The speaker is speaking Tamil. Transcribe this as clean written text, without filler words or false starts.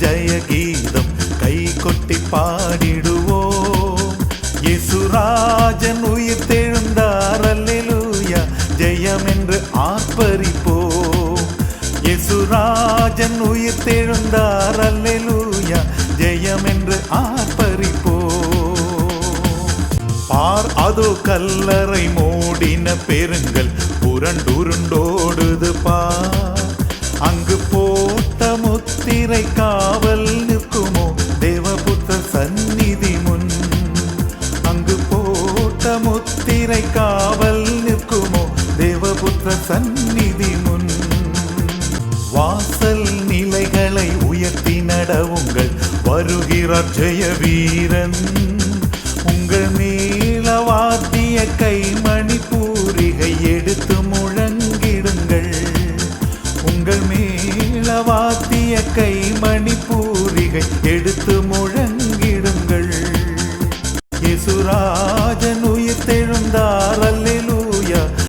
ஜய கீதம் கை கொட்டி பாடிடுவோம். இயேசுராஜன் உயிர் தெழுந்தார், அல்லேலூயா ஜெயம் என்று ஆர்ப்பரிப்போம். இயேசுராஜன் உயிர் தெழுந்தார், அல்லேலூயா ஜெயம் என்று ஆர்ப்பரிப்போம். பார் அதோ கல்லறை மூடின பெருங்கல் புரண்டுருண்டோடுது பார். அங்கு போட்ட முத்திரை காவல் நிற்குமோ தேவபுத்திர சந்நிதி முன். அங்கு போட்ட முத்திரை காவல் நிற்குமோ தேவபுத்திர சந்நிதி முன். வாசல் நிலைகளை உயர்த்தி நடவுங்கள், வருகிறார் ஜெய வீரன். உங்கள் மேலவாத்திய கைமணி பூரிகை எடுத்து முழங்கிடுங்கள். உங்கள் மேலவாத்திய கைமணி பூரிகை